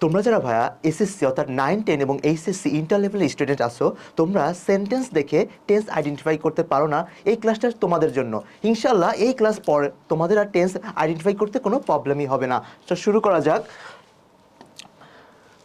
তোমরা যারা ভাইয়া এসএসসি অর্থাৎ 9, 10 এবং এইচএসসি ইন্টার লেভেলের স্টুডেন্ট আসো, তোমরা সেন্টেন্স দেখে টেন্স আইডেন্টিফাই করতে পারো না, এই ক্লাসটা তোমাদের জন্য। ইনশাল্লাহ এই ক্লাস পর তোমাদের আর টেন্স আইডেন্টিফাই করতে কোনো প্রবলেমই হবে না। তো শুরু করা যাক।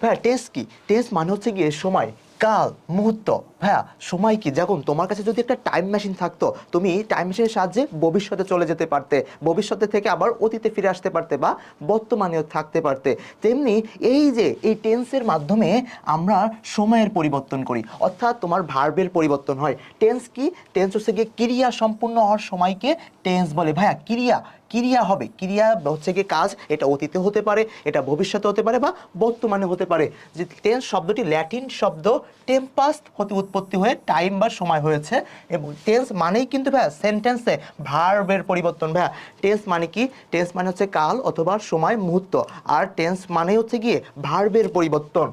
ভাইয়া টেন্স কি? টেন্স মানে হচ্ছে গিয়ে সময়, কাল, মুহূর্ত। ভাইয়া সময় কি? যখন তোমার কাছে যদি একটা টাইম মেশিন থাকতো, তুমি টাইম মেশিনের সাহায্যে ভবিষ্যতে চলে যেতে পারতে, ভবিষ্যতে থেকে আবার অতীতে ফিরে আসতে পারতে বা বর্তমানেও থাকতে পারতে। তেমনি এই যে এই টেন্সের মাধ্যমে আমরা সময়ের পরিবর্তন করি, অর্থাৎ তোমার ভার্বের পরিবর্তন হয়। টেন্স কি? টেন্স হচ্ছে গিয়ে ক্রিয়া সম্পূর্ণ হওয়ার সময়কে টেন্স বলে। ভাইয়া ক্রিয়া, ক্রিয়া হবে, ক্রিয়া হচ্ছে গিয়ে কাজ, এটা অতীতে হতে পারে, এটা ভবিষ্যতে হতে পারে বা বর্তমানে হতে পারে। যে টেন্স শব্দটি ল্যাটিন শব্দ টেম্পাস হতে উৎপত্তি হয়ে টাইম বা সময় হয়েছে, এবং টেন্স মানেই কিন্তু ভাইয়া সেন্টেন্সে ভার্বের পরিবর্তন। ভাইয়া টেন্স মানে কি? টেন্স মানে হচ্ছে কাল অথবা সময়, মুহূর্ত। আর টেন্স মানে হচ্ছে গিয়ে ভার্বের পরিবর্তন।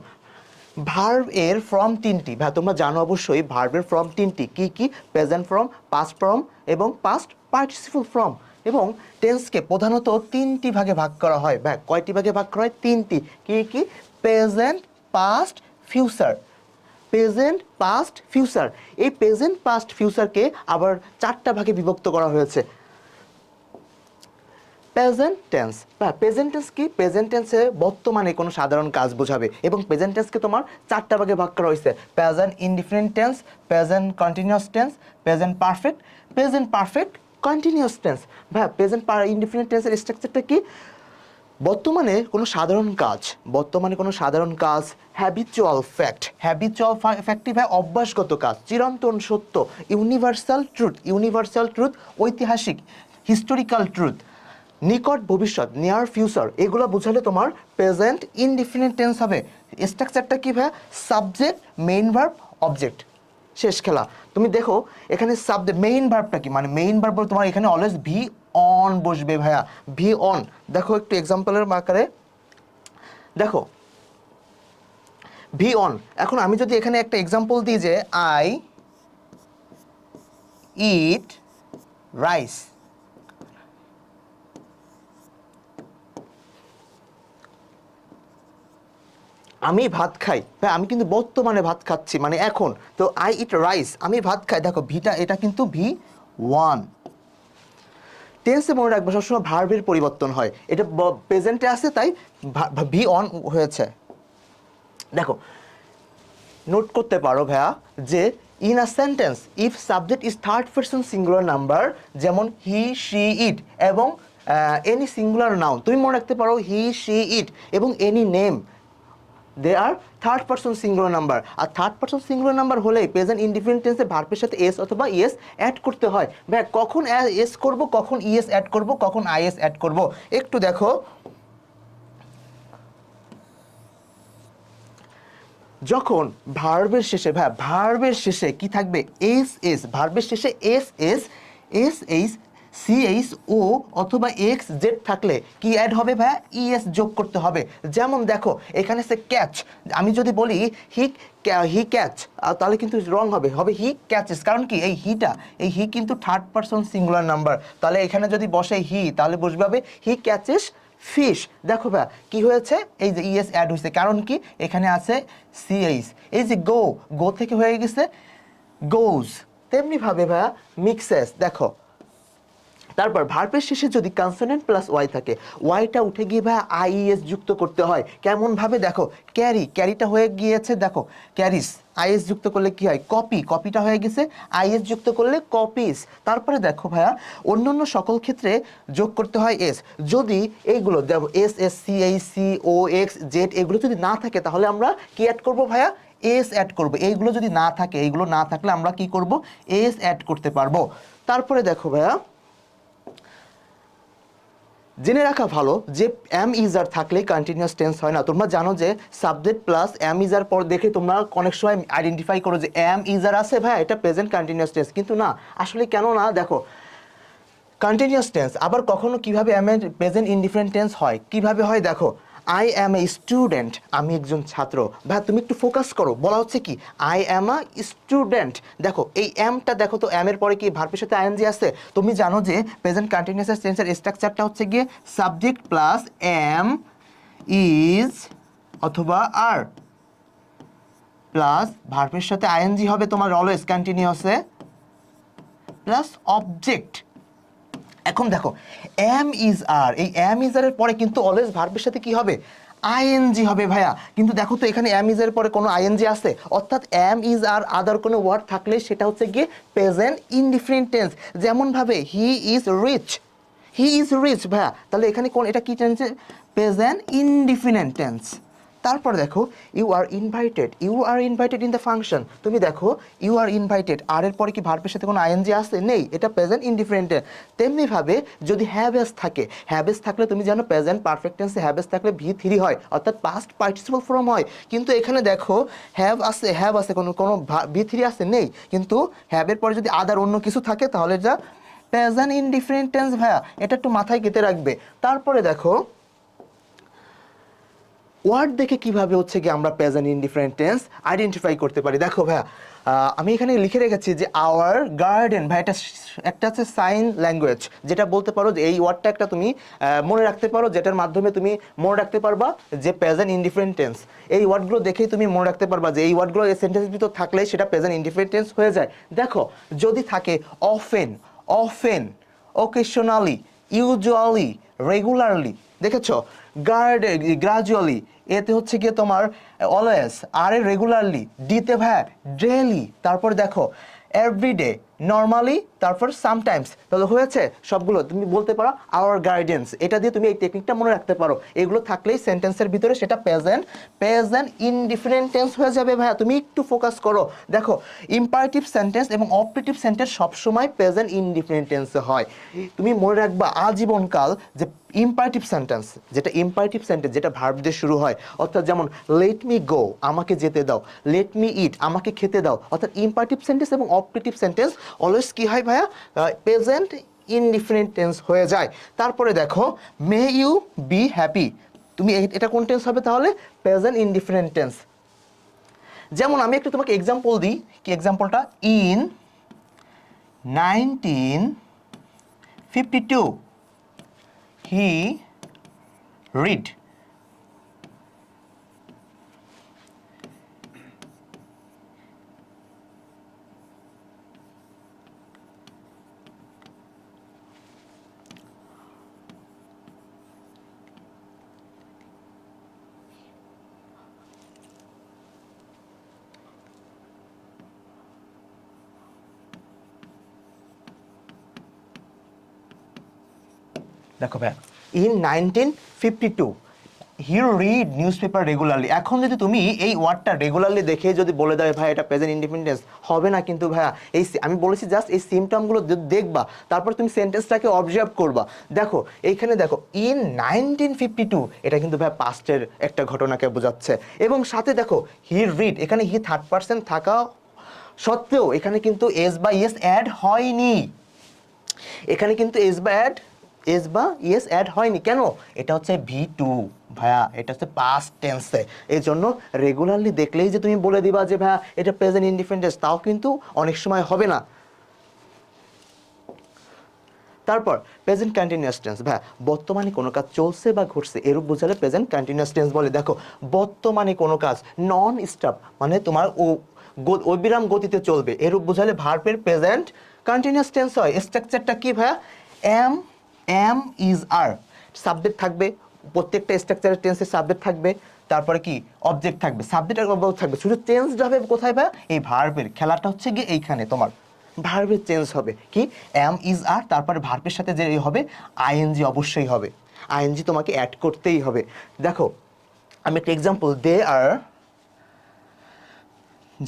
ভার্ব এর ফর্ম তিনটি। ভাই তোমরা জানো অবশ্যই ভার্বের ফর্ম তিনটি। কি কি? প্রেজেন্ট ফর্ম, পাস্ট ফর্ম এবং পাস্ট পার্টিসিপল ফর্ম। এবং টেন্সকে প্রধানত তিনটি ভাগে ভাগ করা হয়। ভাই কয়টি ভাগে ভাগ করা হয়? তিনটি। কি কি? Present, past, future. Present, past, future. এই প্রেজেন্ট, পাস্ট, ফিউচারকে আবার চারটা ভাগে বিভক্ত করা হয়েছে। Present tense. প্রেজেন্ট টেন্স কি? প্রেজেন্ট টেন্সে বর্তমানে কোনো সাধারণ কাজ বোঝাবে, এবং প্রেজেন্ট টেন্সকে তোমার চারটা ভাগে ভাগ করা হয়েছে। Present indefinite tense, present continuous tense, present perfect, present perfect continuous tense. Present indefinite টেন্সের স্ট্রাকচারটা কি? বর্তমানে কোনো সাধারণ কাজ, বর্তমানে কোনো সাধারণ কাজ, হ্যাবিচুয়াল ফ্যাক্ট, হ্যাবিচুয়াল ফ্যাক্টই ভাই অভ্যাসগত কাজ, চিরন্তন সত্য, ইউনিভার্সাল ট্রুথ, ইউনিভার্সাল ট্রুথ, ঐতিহাসিক, হিস্টোরিক্যাল ট্রুথ, নিকট ভবিষ্যৎ, নিয়ার ফিউচার। এগুলো বোঝালে তোমার প্রেজেন্ট ইনডিফিনিট টেন্স হবে। স্ট্রাকচারটা কি ভাই? Subject, main verb, object. শেষ খেলা। তুমি দেখো এখানে সাবজেক্ট, মেইন ভার্বটা কি? মানে মেইন ভার্ব তোমার এখানে অলওয়েজ ভি অন বসবে ভাইয়া, ভি অন। দেখো একটু এক্সাম্পলের আকারে দেখো, ভি অন। এখন আমি যদি এখানে একটা এক্সাম্পল দিই যে আই ইট রাইস, আমি ভাত খাই। ভাই আমি কিন্তু বর্তমানে ভাত খাচ্ছি, মানে এখন। তো আই ইট রাইস, আমি ভাত খাই। দেখো ভিটা, এটা কিন্তু ভি ওয়ান। টেন্সে মনে রাখবো সবসময় ভার্বের পরিবর্তন হয়, এটা প্রেজেন্টে আছে তাই ভি অন হয়েছে। দেখো নোট করতে পারো ভাইয়া যে in a sentence if subject is third person singular number, যেমন হি, শি, ইট, এবং এনি সিঙ্গুলার নাউন, তুমি মনে রাখতে পারো হি, শি, ইট এবং এনি নেম, দে আর থার্ড পারসন সিঙ্গুলার নাম্বার। আর থার্ড পারসন সিঙ্গুলার নাম্বার হলেই প্রেজেন্ট ইনডিফিনিট টেন্সে ভার্বের সাথে এস অথবা ইএস অ্যাড করতে হয়। ভাই কখন এস করব, কখন ইএস অ্যাড করব, কখন আইএস অ্যাড করব, একটু দেখো। যখন ভার্বের শেষে, ভাই ভার্বের শেষে কি থাকবে? S S. ভার্বের শেষে S S, S H, C H O অথবা এক্স জেড থাকলে কি অ্যাড হবে ভাই? ইএস যোগ করতে হবে। যেমন দেখো এখানে সে ক্যাচ, আমি যদি বলি হি, হি ক্যাচ, তাহলে কিন্তু রং হবে, হবে হি ক্যাচেস। কারণ কি? এই হিটা, এই হি কিন্তু থার্ড পারসন সিঙ্গুলার নাম্বার, তাহলে এখানে যদি বসে হি তাহলে বসবে হবে হি ক্যাচেস ফিশ। দেখো ভাই কি হয়েছে? এই যে ইএস অ্যাড হয়েছে, কারণ কি? এখানে আছে সিএইচ। এই যে গো, গো থেকে হয়ে গেছে গোজ। তেমনি ভাবে ভাইয়া মিক্সেস। দেখো তারপর ভার্বের শেষে যদি কনসোনেন্ট প্লাস ওয়াই থাকে, ওয়াইটা উঠে গিয়ে ভাই আইএস যুক্ত করতে হয়। কেমন ভাবে? দেখো ক্যারি, ক্যারিটা হয়ে গিয়েছে, দেখো ক্যারিস, আইএস যুক্ত করলে কি হয়? কপি, কপিটা হয়ে গেছে আইএস যুক্ত করলে কপিস। তারপরে দেখো ভাইয়া অন্যান্য সকল ক্ষেত্রে যোগ করতে হয় এস। যদি এইগুলো দেখো S S, C H, C O X Z এগুলো যদি না থাকে তাহলে আমরা কি অ্যাড করবো ভাইয়া? এস অ্যাড করবো। এইগুলো যদি না থাকে, এইগুলো না থাকলে আমরা কি করব? এস অ্যাড করতে পারবো। তারপরে দেখো ভাইয়া জেনে রাখা ভালো যে এম ইজার থাকলে কন্টিনিউয়াস টেন্স হয় না। তোমরা জানো যে সাবজেক্ট প্লাস এম ইজার পর দেখে তোমরা অনেক সময় আইডেন্টিফাই করো যে এম ইজার আছে ভাই, এটা প্রেজেন্ট কন্টিনিউয়াস টেন্স, কিন্তু না, আসলে কেন না? দেখো কন্টিনিউয়াস টেন্স আবার কখনো কিভাবে এম এর প্রেজেন্ট ইনডিফারেন্ট টেন্স হয়, কিভাবে হয় দেখো। আই অ্যাম এ স্টুডেন্ট, আমি একজন ছাত্র। ভাই তুমি একটু ফোকাস করো, বলা হচ্ছে কি আই অ্যাম আ স্টুডেন্ট। দেখো এই এমটা দেখো তো, এম এর পরে কি ভার্বের সাথে আইএনজি আছে? তুমি জানো যে প্রেজেন্ট কন্টিনিউয়াস টেন্সের স্ট্রাকচারটা হচ্ছে গিয়ে সাবজেক্ট প্লাস এম ইজ অথবা আর প্লাস ভার্বের সাথে আইএনজি হবে তোমার অলওয়েজ কন্টিনিউয়াসে প্লাস অবজেক্ট। এখন দেখো এম ইজ আর, এই এম ইজ আর এর পরে কিন্তু অলওয়েজ ভার্বের সাথে কি হবে? আইএনজি হবে ভাইয়া। কিন্তু দেখো তো এখানে এম ইজ এর পরে কোনো আইএনজি আছে? অর্থাৎ এম ইজ আর আদার কোনো ওয়ার্ড থাকলে সেটা হচ্ছে গিয়ে প্রেজেন্ট ইনডিফারেন্ট টেন্স। যেমন ভাবে he is rich, he is rich ভাইয়া, তাহলে এখানে কোন এটা কি টেন্স? Present indefinite tense. তারপর দেখো you are invited, you are invited in the function. তুমি দেখো ইউ আর ইনভাইটেড, আর এর পরে কি ভার্বের সাথে কোনো আইএনজি আছে? নেই, এটা প্রেজেন্ট ইনডিফারেন্ট। তেমনিভাবে যদি হ্যাভেস থাকে, হ্যাভেস থাকলে তুমি জানো প্রেজেন্ট পারফেক্ট টেন্সে হ্যাভেস থাকলে ভি3 হয়, অর্থাৎ পাস্ট পার্টিসিপল ফর্ম হয়। কিন্তু এখানে দেখো হ্যাভ আছে কোনো কোনো ভি3 আছে? নেই। কিন্তু হ্যাভের পরে যদি আদার অন্য কিছু থাকে তাহলে যা প্রেজেন্ট ইনডিফারেন্ট টেন্স ভাইয়া, এটা একটু মাথায় গেঁথে রাখবে। তারপরে দেখো ওয়ার্ড দেখে কিভাবে হচ্ছে কি আমরা প্রেজেন্ট ইনডিফারেন্ট টেন্স আইডেন্টিফাই করতে পারি। দেখো ভাইয়া আমি এখানে লিখে রেখেছি যে আওয়ার গার্ডেন ভাই, এটা একটা হচ্ছে সাইন ল্যাঙ্গুয়েজ, যেটা বলতে পারো যে এই ওয়ার্ডটা একটা তুমি মনে রাখতে পারো, যেটার মাধ্যমে তুমি মনে রাখতে পারবা যে প্রেজেন্ট ইনডিফারেন্ট টেন্স। এই ওয়ার্ডগুলো দেখেই তুমি মনে রাখতে পারবা যে এই ওয়ার্ডগুলো এই সেন্টেন্সের ভিতর থাকলে সেটা প্রেজেন্ট ইনডিফারেন্ট টেন্স হয়ে যায়। দেখো যদি থাকে often, often, occasionally, usually, regularly, দেখেছো গ্রাজুয়ালি, এতে হচ্ছে গিয়ে তোমার অলওয়েজ, আর রেগুলারলি, ডিতে ভাই ডেইলি, তারপর দেখো এভরিডে, নর্মালি, তারপর সামটাইমস। তাহলে হয়েছে সবগুলো। তুমি বলতে পারো আওয়ার গাইডেন্স, এটা দিয়ে তুমি এই টেকনিকটা মনে রাখতে পারো। এগুলো থাকলেই সেন্টেন্সের ভিতরে সেটা প্রেজেন্ট ইনডিফারেন্ট টেন্স হয়ে যাবে ভাইয়া। তুমি একটু ফোকাস করো। দেখো ইম্পারেটিভ সেন্টেন্স এবং অপারেটিভ সেন্টেন্স সবসময় প্রেজেন্ট ইনডিফারেন্ট টেন্সে হয়। তুমি মনে রাখবা আজীবনকাল যে ইম্পারেটিভ সেন্টেন্স, যেটা ভার্ব দিয়ে শুরু হয়, অর্থাৎ যেমন লেট মি গো, আমাকে যেতে দাও, লেট মি ইট, আমাকে খেতে দাও, অর্থাৎ ইম্পারেটিভ সেন্টেন্স এবং অপারেটিভ সেন্টেন্স অলওয়েজ কি হয় ভাইয়া? প্রেজেন্ট ইনডিফারেন্ট টেন্স হয়ে যায়। তারপরে দেখো মে ইউ বি হ্যাপি, তুমি এটা কোন টেন্স হবে তাহলে? Present indifferent tense. যেমন আমি একটু তোমাকে এক্সাম্পল দিই, কি এক্সাম্পলটা? ইন 1952 he read, দেখো ভাই in 1952 he read news paper regularly. এখন যদি তুমি এই ওয়ার্ডটা রেগুলারলি দেখে যদি বলে দেয় ভাই এটা প্রেজেন্ট ইন্ডিপেন্ডেন্স, হবে না কিন্তু ভাইয়া। এই আমি বলেছি জাস্ট এই সিমটমগুলো দেখবা, তারপর তুমি সেন্টেন্সটাকে অবজার্ভ করবা। দেখো এইখানে দেখো ইন 1952, এটা কিন্তু ভাই পাস্টের একটা ঘটনাকে বোঝাচ্ছে। এবং সাথে দেখো হি রিড, এখানে হি থার্ড পার্সন থাকা সত্ত্বেও এখানে কিন্তু এস বা ইয়েস অ্যাড হয়নি। এখানে কিন্তু এস বা ইয়েস অ্যাড হয়নি। কেন? এটা হচ্ছে V2 ভাইয়া, এটা হচ্ছে পাস্ট টেন্সে। এই জন্য রেগুলারলি দেখলেই যে তুমি বলে দিবা যে ভাইয়া এটা প্রেজেন্ট ইনডিফারেন্ট টেন্স, তাও কিন্তু অনেক সময় হবে না। তারপর প্রেজেন্ট কন্টিনিউয়াস টেন্স, ভাইয়া বর্তমানে কোনো কাজ চলছে বা ঘটছে এরূপ বোঝালে প্রেজেন্ট কন্টিনিউয়াস টেন্স বলে। দেখো বর্তমানে কোনো কাজ নন স্টপ মানে তোমার অবিরাম গতিতে চলবে, এরূপ বোঝালে ভার্বের প্রেজেন্ট কন্টিনিউয়াস টেন্স হয়। স্ট্রাকচারটা কি ভাইয়া? এম ইজ আর, সাবজেক্ট থাকবে, প্রত্যেকটা স্ট্রাকচারের টেন্সের সাবজেক্ট থাকবে, তারপরে কি অবজেক্ট থাকবে, সাবজেক্ট আর অবজেক্ট থাকবে। শুধু চেঞ্জড হবে কোথায় ভাইয়া? এই ভার্বের। খেলাটা হচ্ছে গিয়ে এইখানে তোমার ভার্বের চেঞ্জ হবে। কি? এম ইজ আর, তারপরে ভার্বের সাথে যে হবে আইএনজি অবশ্যই হবে, আইএনজি তোমাকে অ্যাড করতেই হবে। দেখো আমি একটা এক্সাম্পল, দে আর,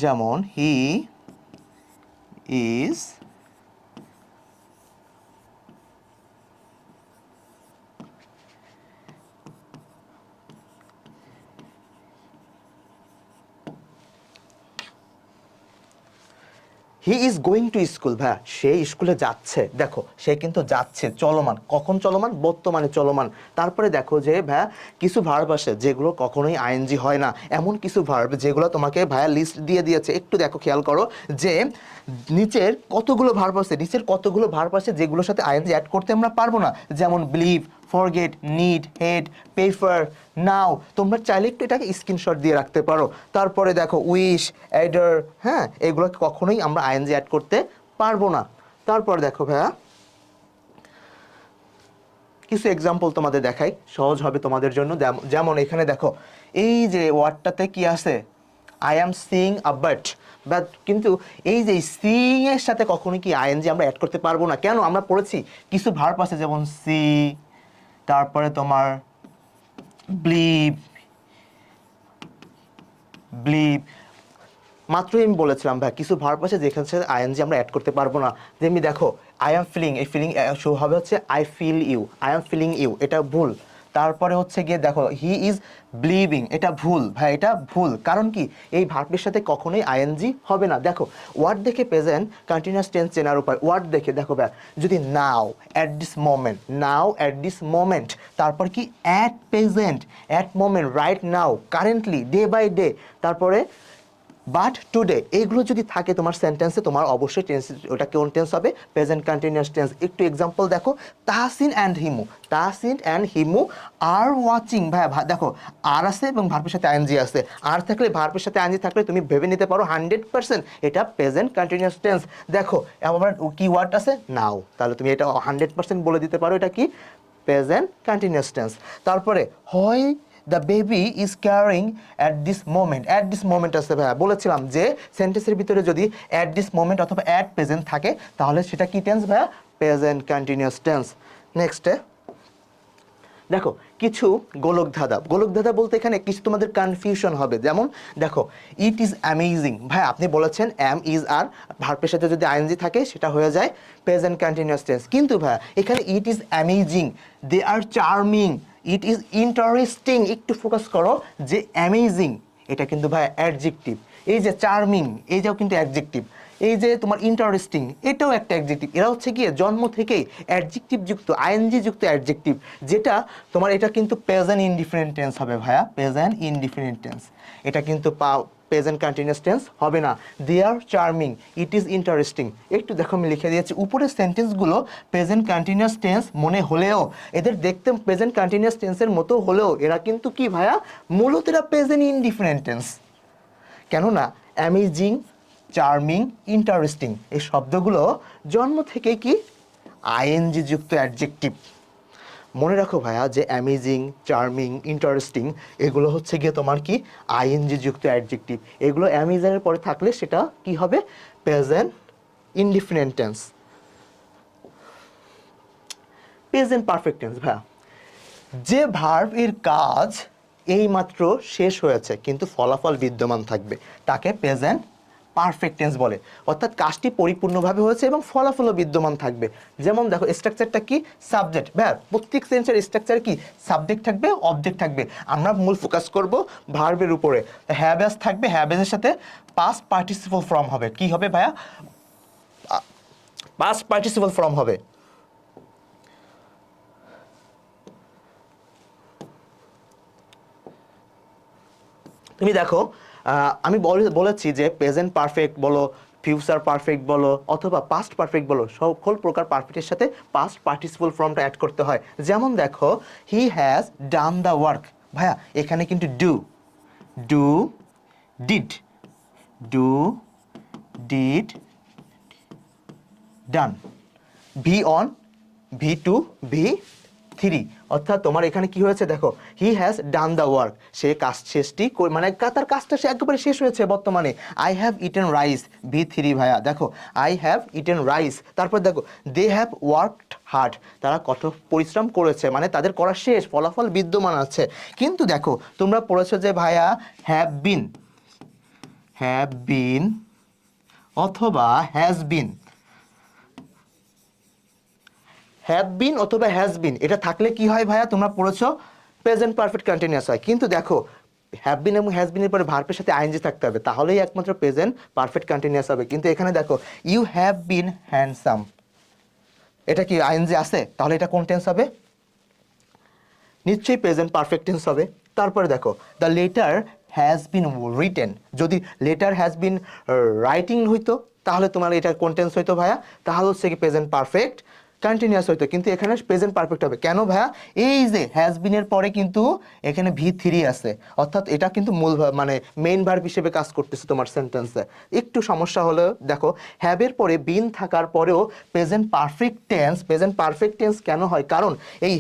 যেমন he is he is going to school, ভাইয়া সে স্কুলে যাচ্ছে। দেখো সে কিন্তু যাচ্ছে, চলমান। কখন চলমান? বর্তমানে চলমান। তারপরে দেখো যে ভাইয়া কিছু ভার্ব আসে যেগুলো কখনোই আইএনজি হয় না, এমন কিছু ভার্ব যেগুলো তোমাকে ভাইয়া লিস্ট দিয়ে দিয়েছে। একটু দেখো, খেয়াল করো যে নিচের কতগুলো ভার্ব আছে যেগুলোর সাথে আইএনজি অ্যাড করতে আমরা পারবো না। যেমন believe, forget, need, head, prefer, now. তোমরা চাইলে একটু এটাকে স্ক্রিনশট দিয়ে রাখতে পারো। তারপরে দেখো উইশ, অ্যাডার, হ্যাঁ, এগুলো কখনোই আমরা আইএনজি অ্যাড করতে পারবো না। তারপর দেখো ভাইয়া কিছু এক্সাম্পল তোমাদের দেখাই, সহজ হবে তোমাদের জন্য। যেমন এখানে দেখো এই যে ওয়ার্ডটাতে কি আছে, I am seeing a bird, but কিন্তু এই যে সিইং এর সাথে কখনোই কি আইএনজি আমরা অ্যাড করতে পারবো না। কেন? আমরা পড়েছি কিছু ভার্ব আছে যেমন সি, তারপরে তোমার ব্লিভ, ব্লিভ, মাত্রই আমি বলেছিলাম ভাই কিছু ভার্ব আছে যেখানে সাথে আইএনজি আমরা অ্যাড করতে পারবো না। যেমনি দেখো আই অ্যাম ফিলিং, এই ফিলিং শো হবে হচ্ছে I feel you, I am feeling you, এটা ভুল। তারপরে হচ্ছে গিয়ে দেখো হি ইজ বিলিভিং, এটা ভুল ভাই, এটা ভুল। কারণ কি এই ভার্বের সাথে কখনোই আইএনজি হবে না। দেখো ওয়ার্ড দেখে প্রেজেন্ট কন্টিনিউয়াস টেন্স চেনার উপায়, ওয়ার্ড দেখে দেখো ভাই যদি now at this moment, now at this moment, তারপর কি at present, at moment, right now, currently, day by day, তারপরে বাট টুডে, এইগুলো যদি থাকে তোমার সেন্টেন্সে, তোমার অবশ্যই টেন্স, ওটা কোন টেন্স হবে? Present continuous tense. একটু এক্সাম্পল দেখো, Tahsin and Himu, Tahsin and Himu are watching. ভাইয়া দেখো আর আছে এবং ভার্বের সাথে আইএনজি আছে, আর থাকলে ভার্বের সাথে আইএনজি থাকলে তুমি ভেবে নিতে পারো 100% এটা প্রেজেন্ট কন্টিনিউয়াস টেন্স। দেখো আবার কি ওয়ার্ড আছে? নাও, তাহলে তুমি এটা 100% বলে দিতে পারো এটা কি প্রেজেন্ট কন্টিনিউয়াস টেন্স। তারপরে হয় the baby is carrying at this moment, at this moment আছে ভাইয়া, বলেছিলাম যে সেন্টেন্সের ভিতরে যদি অ্যাট দিস মোমেন্ট অথবা অ্যাট প্রেজেন্ট থাকে তাহলে সেটা কি টেন্স ভাইয়া? Present continuous tense. নেক্সটে দেখো কিছু গোলকধাঁধা, গোলকধাঁধা বলতে এখানে কিছু তোমাদের কনফিউশন হবে। যেমন দেখো ইট ইজ অ্যামেজিং, ভাই আপনি বলেছেন অ্যাম ইজ আর ভার্বের সাথে যদি আইএনজি থাকে সেটা হয়ে যায় প্রেজেন্ট কন্টিনিউয়াস টেন্স, কিন্তু ভাইয়া এখানে it is amazing, they are charming, it is interesting. একটু ফোকাস করো যে অ্যামেজিং এটা কিন্তু ভাই অ্যাডজেক্টিভ, এই যে চার্মিং এইটাও কিন্তু অ্যাডজেক্টিভ, এই যে তোমার ইন্টারেস্টিং এটাও একটা অ্যাডজেক্টিভ। এরা হচ্ছে গিয়ে জন্ম থেকেই অ্যাডজেক্টিভ যুক্ত, আইএনজি যুক্ত অ্যাডজেক্টিভ, যেটা তোমার এটা কিন্তু প্রেজেন্ট ইনডিফিনিট টেন্স হবে ভাইয়া, প্রেজেন্ট ইনডিফিনিট টেন্স। এটা কিন্তু প্রেজেন্ট কন্টিনিউয়াস টেন্স হবে না। দে are charming, it is interesting. একটু দেখো আমি লিখে দিয়েছি উপরের সেন্টেন্সগুলো প্রেজেন্ট কন্টিনিউয়াস টেন্স মনে হলেও, এদের দেখতে প্রেজেন্ট কন্টিনিউয়াস টেন্সের মতো হলেও এরা কিন্তু কি ভাইয়া মূলত এরা প্রেজেন্ট ইনডিফিনিট টেন্স। কেননা অ্যামেজিং, চার্মিং, ইন্টারেস্টিং এই শব্দগুলো জন্ম থেকে কি আইএনজি যুক্ত অ্যাডজেক্টিভ। মনে রাখো ভাইয়া যে অ্যামেজিং, চার্মিং, ইন্টারেস্টিং এগুলো হচ্ছে গিয়ে তোমার কি আইএনজি যুক্ত অ্যাডজেক্টিভ। এগুলো অ্যামেজিংয়ের পরে থাকলে সেটা কি হবে? Present indefinite tense. Present perfect tense ভাইয়া যে ভার্ব এর কাজ এইমাত্র শেষ হয়েছে কিন্তু ফলাফল বিদ্যমান থাকবে তাকে প্রেজেন্ট পারফেক্ট টেন্স বলে। অর্থাৎ কাজটি পরিপূর্ণভাবে হয়েছে এবং ফলাফলও বিদ্যমান থাকবে। যেমন দেখো স্ট্রাকচারটা কি? সাবজেক্ট। ভাইয়া প্রত্যেক সেন্সের স্ট্রাকচার কি? সাবজেক্ট থাকবে, অবজেক্ট থাকবে। আমরা মূল ফোকাস করব ভার্বের উপরে। হ্যাভ হ্যাজ থাকবে, হ্যাভ হ্যাজের সাথে পাস্ট পার্টিসিপল ফর্ম হবে। কি হবে ভাইয়া? পাস্ট পার্টিসিপল ফর্ম হবে। তুমি দেখো আমি বলেছি যে প্রেজেন্ট পারফেক্ট বলো, ফিউচার পারফেক্ট বলো অথবা পাস্ট পারফেক্ট বলো, সকল প্রকার পারফেক্টের সাথে পাস্ট পার্টিসিপল ফর্মটা অ্যাড করতে হয়। যেমন দেখো he has done the work, ভাইয়া এখানে কিন্তু do, do, did, do, did, done, V one, V two, V three. অর্থাৎ তোমার এখানে কি হয়েছে দেখো he has done the work, সে কাজ শেষটি মানে তার কাজটা সে একেবারে শেষ হয়েছে বর্তমানে। I have eaten rice, V three ভাইয়া দেখো আই হ্যাভ ইটেন রাইস। তারপর দেখো দে হ্যাভ ওয়ার্কড হার্ড, তারা কঠোর পরিশ্রম করেছে, মানে তাদের করা শেষ, ফলাফল বিদ্যমান আছে। কিন্তু দেখো তোমরা পড়েছো যে ভাইয়া হ্যাভ বিন, হ্যাভ বিন অথবা হ্যাজ বিন, হ্যাভ বিন অথবা হ্যাজ বিন এটা থাকলে কি হয় ভাইয়া? তোমরা পড়েছো প্রেজেন্ট পারফেক্ট কন্টিনিউয়াস হয়। কিন্তু দেখো হ্যাভ বিন এবং হ্যাজ বিনের পরে ভার্বের সাথে আইএনজি থাকতে হবে, তাহলেই একমাত্র প্রেজেন্ট পারফেক্ট কন্টিনিউয়াস হবে। কিন্তু এখানে দেখো ইউ হ্যাভ বিন হ্যান্ডসাম, এটা কি আইএনজি আছে? তাহলে এটা কোন টেন্স হবে? নিশ্চয়ই প্রেজেন্ট পারফেক্ট টেন্স হবে। তারপরে দেখো the letter has been written, যদি লেটার হ্যাজ বিন রাইটিং হইতো তাহলে তোমার এটা কোন টেন্স হইতো ভাইয়া? তাহলে হচ্ছে কি প্রেজেন্ট পারফেক্ট কন্টিনিউয়াস হইতো, কিন্তু এখানে প্রেজেন্ট পারফেক্ট হবে। কেন ভাইয়া? এই যে হ্যাজ বিন এর পরে কিন্তু এখানে V3 আছে, অর্থাৎ এটা কিন্তু মূল মানে মেইন ভার্ব হিসেবে কাজ করতেছে তোমার সেন্টেন্সে। একটু সমস্যা হলো দেখো, হ্যাভের পরে বিন থাকার পরেও প্রেজেন্ট পারফেক্ট টেন্স কেন হয়? কারণ এই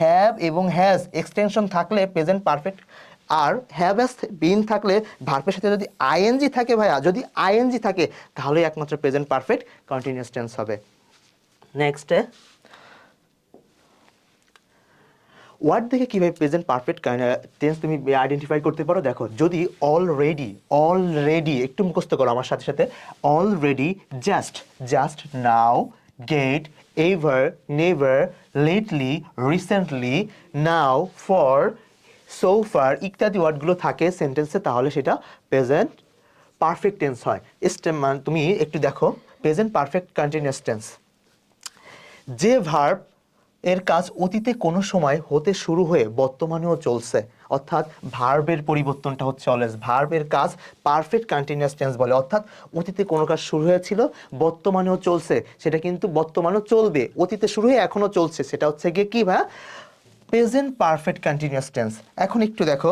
হ্যাভ এবং হ্যাজ এক্সটেনশন থাকলে প্রেজেন্ট পারফেক্ট, আর হ্যাভ হ্যাজ বিন থাকলে ভার্বের সাথে যদি আইএনজি থাকে ভাইয়া, যদি আইএনজি থাকে তাহলে একমাত্র প্রেজেন্ট পারফেক্ট কন্টিনিউয়াস টেন্স হবে। নেক্সট, ওয়ার্ড দেখে কিভাবে প্রেজেন্ট পারফেক্ট টেন্স তুমি আইডেন্টিফাই করতে পারো? দেখো, যদি অলরেডি একটু মুখস্থ করো আমার সাথে সাথে, already, just, now, get, ever, never, lately, recently, now, for, so far ইত্যাদি ওয়ার্ডগুলো থাকে সেন্টেন্সে, তাহলে সেটা প্রেজেন্ট পারফেক্ট টেন্স হয়। তুমি একটু দেখো প্রেজেন্ট পারফেক্ট কন্টিনিউয়াস টেন্স, যে ভার্ব এর কাজ অতীতে কোনো সময় হতে শুরু হয়ে বর্তমানেও চলছে, অর্থাৎ ভার্বের পরিবর্তনটা হচ্ছে অলওয়েজ, ভার্বের কাজ পারফেক্ট কন্টিনিউয়াস টেন্স বলে, অর্থাৎ অতীতে কোনো কাজ শুরু হয়েছিল বর্তমানেও চলছে, সেটা কিন্তু বর্তমানেও চলবে, অতীতে শুরু হয়ে এখনো চলছে, সেটা হচ্ছে গিয়ে কি ভাই? Present perfect continuous tense. এখন একটু দেখো,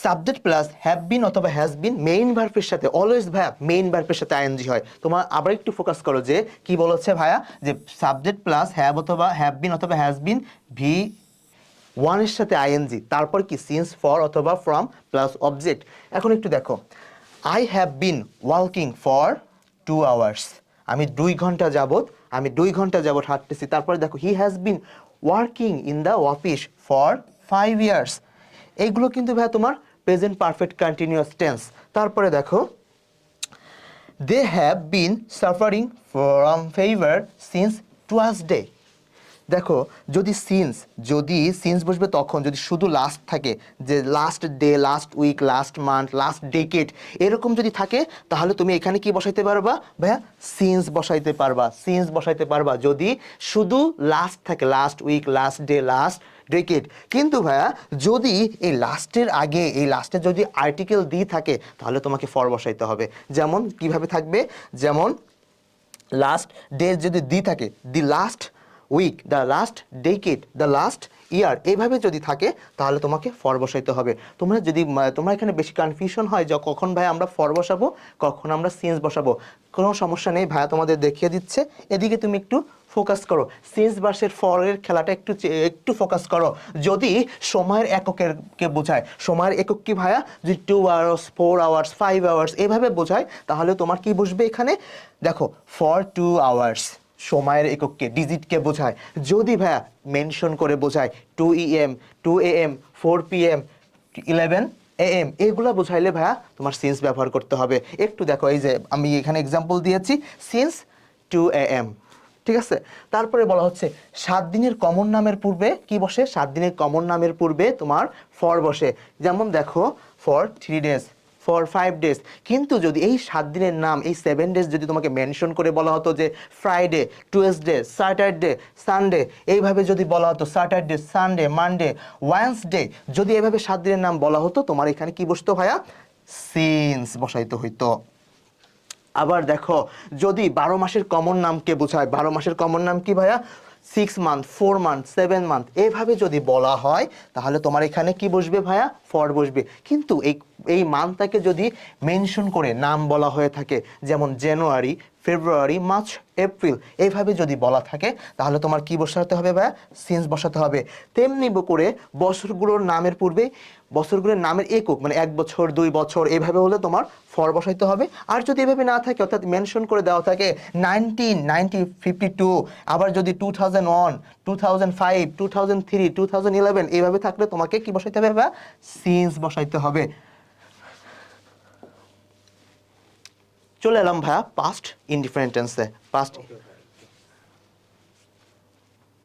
সাবজেক্ট প্লাস হ্যাভ বিন অথবা হ্যাজ বিন মেইন ভার্বের সাথে অলওয়েজ ভাইয়া মেইন ভার্বের সাথে আইএনজি হয়। তোমার আবার একটু ফোকাস করো যে কি বলেছে ভাইয়া, যে সাবজেক্ট প্লাস হ্যাভ অথবা হ্যাভ বিন অথবা হ্যাজ বিন V1 এর সাথে আইএনজি, তারপর কি সিন্স, ফর অথবা ফ্রম প্লাস অবজেক্ট। এখন একটু দেখো, I have been walking for 2 hours, আমি 2 ঘন্টা যাবত হাঁটতেছি। তারপরে দেখো, he has been working in the office for 5 years. এইগুলো কিন্তু ভাইয়া তোমার প্রেজেন্ট পারফেক্ট কন্টিনিউয়াস টেন্স। তারপরে দেখো, they have been suffering from fever since Tuesday. দেখো, যদি সিন্স বসবে তখন যদি শুধু লাস্ট থাকে, যে last day, last week, last month, last decade এরকম যদি থাকে, তাহলে তুমি এখানে কি বসাইতে পারবা ভাইয়া? সিন্স বসাইতে পারবা যদি শুধু লাস্ট থাকে, last week, last day, last decade. কিন্তু ভাইয়া যদি এই লাস্টের আগে, এই লাস্টে যদি আর্টিকেল দি থাকে, তাহলে তোমাকে ফর বসাইতে হবে। যেমন কিভাবে থাকবে? যেমন লাস্ট ডে যদি দি থাকে, the last week, the last decade, the last year, এইভাবে যদি থাকে তাহলে তোমাকে ফর বসাইতে হবে। তোমরা এখানে বেশি কনফিউশন হয় যে কখন ভাই আমরা ফর বসাবো, কখন আমরা সিন্স বসাবো, কোনো সমস্যা নেই, ভাইয়া তোমাদের দেখিয়ে দিচ্ছে। এদিকে তুমি একটু ফোকাস করো, সিন্স ভার্সেস ফরের খেলাটা একটু ফোকাস করো। যদি সময়ের এককে বোঝায়, সময়ের একক কি ভাইয়া? যদি 2 আওয়ার্স, 4 আওয়ার্স, 5 আওয়ার্স এভাবে বোঝায়, তাহলে তোমার কি বসবে এখানে? দেখো, ফর 2 আওয়ার্স সময়ের একককে, ডিজিটকে বোঝায়। যদি ভাইয়া মেনশন করে বোঝায় 2 AM, 4 PM, 11 AM, এগুলো বোঝাইলে ভাইয়া তোমার সিন্স ব্যবহার করতে হবে। একটু দেখো, এই যে আমি এখানে এক্সাম্পল দিয়েছি, সিন্স 2 AM, ঠিক আছে। তারপরে বলা হচ্ছে 7 দিনের কমন নামের পূর্বে কি বসে? 7 দিনের কমন নামের পূর্বে তোমার ফর বসে। যেমন দেখো, ফর 3 ডেজ, ফর 5 ডেজ। কিন্তু যদি এই 7 দিনের নাম, এই 7 ডেজ যদি তোমাকে মেনশন করে বলা হতো যে ফ্রাইডে, টুয়েসডে, স্যাটারডে, সানডে, এইভাবে যদি বলা হতো স্যাটারডে, সানডে, মানডে, ওয়েডনেসডে, যদি এইভাবে 7 দিনের নাম বলা হতো, তোমার এখানে কি বসতো ভাইয়া? সিন্স বসাইতে হইতো। আবার দেখো, যদি 12 মাসের কমন নামকে বোঝায়, 12 মাসের কমন নাম কি ভাইয়া? 6 মান্থ, 4 মান্থ, 7 মান্থ, এভাবে যদি বলা হয়, তাহলে তোমার এখানে কি বসবে ভাইয়া? ফর বসবে। কিন্তু এই মান্থটাকে যদি মেনশন করে নাম বলা হয়ে থাকে, যেমন জানুয়ারি, ফেব্রুয়ারি, মার্চ, এপ্রিল, এইভাবে যদি বলা থাকে, তাহলে তোমার কি বসাতে হবে ভাইয়া? সিন্স বসাতে হবে। তেমনি করে বছরগুলোর নামের পূর্বে বছরগুলোর নামের একক, মানে 1 বছর, 2 বছর, এভাবে হলে তোমার ফর বসাইতে হবে। আর যদি এভাবে না থাকে, অর্থাৎ মেনশন করে দেওয়া থাকে 1952, আবার যদি 2001, 2005, 2003, 2011 এইভাবে থাকলে তোমাকে কি বসাইতে হবে ভাইয়া? সিন্স বসাইতে হবে। চলে এলাম ভাইয়া পাস্ট ইনডিফারেন্ট টেন্সে।